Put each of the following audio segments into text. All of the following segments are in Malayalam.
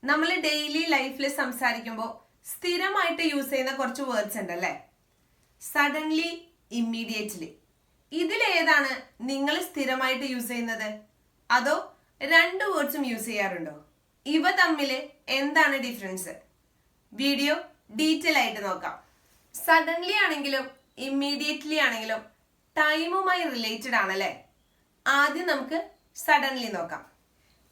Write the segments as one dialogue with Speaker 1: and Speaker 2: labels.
Speaker 1: നമ്മൾ ഡെയിലി ലൈഫിൽ സംസാരിക്കുമ്പോൾ സ്ഥിരമായിട്ട് യൂസ് ചെയ്യുന്ന കുറച്ച് വേർഡ്സ് ഉണ്ടല്ലേ. Suddenly, immediately. ഇതിലേതാണ് നിങ്ങൾ സ്ഥിരമായിട്ട് യൂസ് ചെയ്യുന്നത്? അതോ രണ്ട് വേർഡ്സും യൂസ് ചെയ്യാറുണ്ടോ? ഇവ തമ്മിൽ എന്താണ് ഡിഫറൻസ്? വീഡിയോ ഡീറ്റെയിൽ ആയിട്ട് നോക്കാം. സഡൻലി ആണെങ്കിലും ഇമ്മീഡിയറ്റ്ലി ആണെങ്കിലും ടൈമുമായി റിലേറ്റഡ് ആണല്ലേ. ആദ്യം നമുക്ക് സഡൻലി നോക്കാം.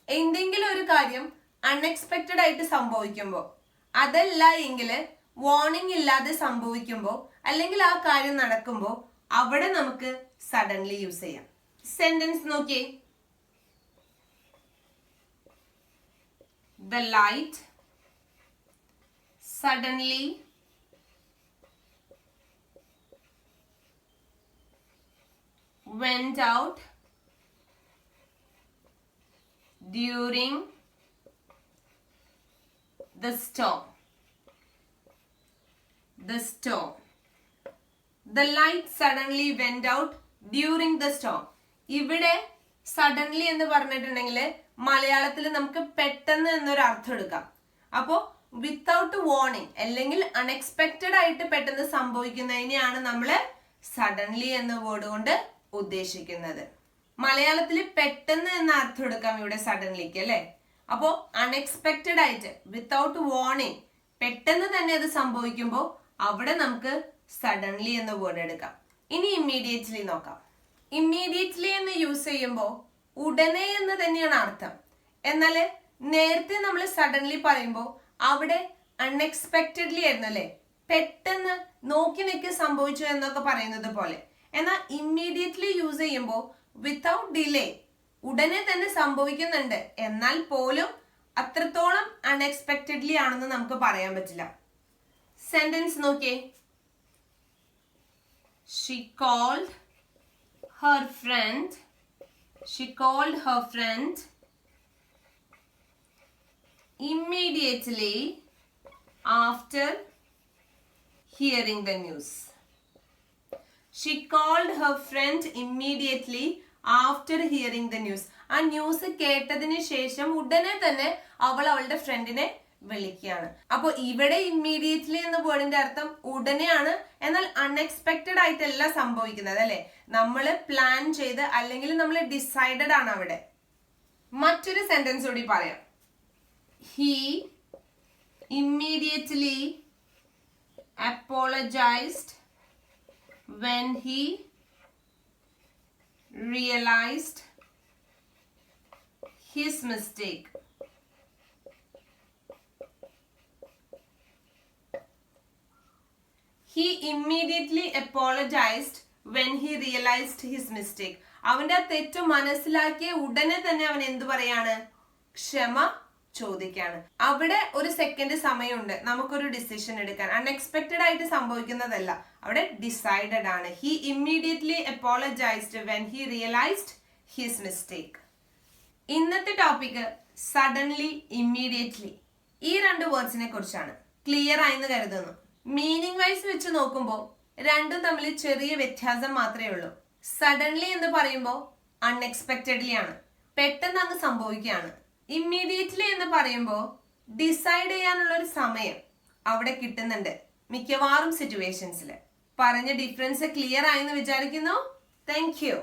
Speaker 1: എന്തെങ്കിലും ഒരു കാര്യം അൺഎക്സ്പെക്റ്റഡ് ആയിട്ട് സംഭവിക്കുമ്പോൾ, അതല്ല എങ്കിൽ വാർണിംഗ് ഇല്ലാതെ സംഭവിക്കുമ്പോൾ, അല്ലെങ്കിൽ ആ കാര്യം നടക്കുമ്പോൾ അവിടെ നമുക്ക് സഡൻലി യൂസ് ചെയ്യാം. സെന്റൻസ് നോക്കിയേ. The light suddenly went out during the storm. The storm. The light suddenly went out during the storm. ഇവിടെ സഡൻലി എന്ന് പറഞ്ഞിട്ടുണ്ടെങ്കിൽ മലയാളത്തിൽ നമുക്ക് പെട്ടെന്ന് എന്നൊരു അർത്ഥം എടുക്കാം. അപ്പോ വിത്തൗട്ട് വാർണിംഗ് അല്ലെങ്കിൽ അൺഎക്സ്പെക്റ്റഡ് ആയിട്ട് പെട്ടെന്ന് സംഭവിക്കുന്നതിനെയാണ് നമ്മൾ സഡൻലി എന്ന വേർഡ് കൊണ്ട് ഉദ്ദേശിക്കുന്നത്. മലയാളത്തിൽ പെട്ടെന്ന് എന്ന അർത്ഥം എടുക്കാം ഇവിടെ സഡൻലിക്ക് അല്ലെ. അപ്പോ അൺഎക്സ്പെക്റ്റഡ് ആയിട്ട് വിത്തൗട്ട് വാർണിംഗ് പെട്ടെന്ന് തന്നെ അത് സംഭവിക്കുമ്പോൾ അവിടെ നമുക്ക് സഡൻലി എന്ന വേർഡ് എടുക്കാം. ഇനി ഇമ്മീഡിയറ്റ്ലി നോക്കാം. ഇമ്മീഡിയറ്റ്ലി എന്ന് യൂസ് ചെയ്യുമ്പോൾ ഉടനെ എന്ന് തന്നെയാണ് അർത്ഥം. എന്നാൽ നേരത്തെ നമ്മൾ സഡൻലി പറയുമ്പോൾ അവിടെ അൺഎക്സ്പെക്റ്റഡ്ലി ആയിരുന്നു അല്ലെ, പെട്ടെന്ന് നോക്കി നിൽക്കി സംഭവിച്ചു എന്നൊക്കെ പറയുന്നത് പോലെ. എന്നാൽ ഇമ്മീഡിയറ്റ്ലി യൂസ് ചെയ്യുമ്പോൾ വിത്തൗട്ട് ഡിലേ, ഉടനെ തന്നെ സംഭവിക്കുന്നുണ്ട്, എന്നാൽ പോലും അത്രത്തോളം അൺഎക്സ്പെക്റ്റഡ്ലി ആണെന്ന് നമുക്ക് പറയാൻ പറ്റില്ല. സെന്റൻസ് നോക്കിയേ. She called her friend immediately after hearing the news. She called her friend immediately after hearing the news. ആ ന്യൂസ് കേട്ടതിന് ശേഷം ഉടനെ തന്നെ അവൾ അവളുടെ ഫ്രണ്ടിനെ വിളിക്കുകയാണ്. അപ്പൊ ഇവിടെ ഇമ്മീഡിയറ്റ്ലി എന്ന വേർഡിന്റെ അർത്ഥം ഉടനെയാണ്, എന്നാൽ അൺഎക്സ്പെക്റ്റഡ് ആയിട്ടല്ല സംഭവിക്കുന്നത് അല്ലെ. നമ്മൾ പ്ലാൻ ചെയ്ത് അല്ലെങ്കിൽ നമ്മൾ ഡിസൈഡഡ് ആണ് അവിടെ. മറ്റൊരു സെന്റൻസ് കൂടി പറയാം. He immediately apologized when he realized his mistake. He immediately apologized when he realized his mistake. അവന്റെ ആ തെറ്റ് മനസ്സിലാക്കിയ ഉടനെ തന്നെ അവൻ എന്തു പറയാണ്? ക്ഷമ ചോദിക്കാണ്. അവിടെ ഒരു സെക്കൻഡ് സമയമുണ്ട് നമുക്കൊരു ഡിസിഷൻ എടുക്കാൻ. അൺഎക്സ്പെക്റ്റഡ് ആയിട്ട് സംഭവിക്കുന്നതല്ല, അവിടെ ഡിസൈഡഡ് ആണ്. He immediately apologized when he realized his mistake. ഇന്നത്തെ ടോപ്പിക് സഡൻലി, ഇമ്മീഡിയറ്റ്ലി, ഈ രണ്ട് വേർഡ്സിനെ കുറിച്ചാണ്. ക്ലിയർ ആയെന്ന് കരുതുന്നു. മീനിങ് വൈസ് വെച്ച് നോക്കുമ്പോൾ രണ്ടും തമ്മിൽ ചെറിയ വ്യത്യാസം മാത്രമേ ഉള്ളൂ. സഡൻലി എന്ന് പറയുമ്പോൾ അൺഎക്സ്പെക്റ്റഡ്ലി ആണ്, പെട്ടെന്ന് അങ്ങ് സംഭവിക്കുകയാണ്. ഇമ്മീഡിയറ്റ്ലി എന്ന് പറയുമ്പോൾ ഡിസൈഡ് ചെയ്യാനുള്ള ഒരു സമയം അവിടെ കിട്ടുന്നുണ്ട് മിക്കവാറും സിറ്റുവേഷൻസിൽ. പറഞ്ഞ ഡിഫറൻസ് ക്ലിയർ ആയെന്ന് വിചാരിക്കുന്നു. Thank you.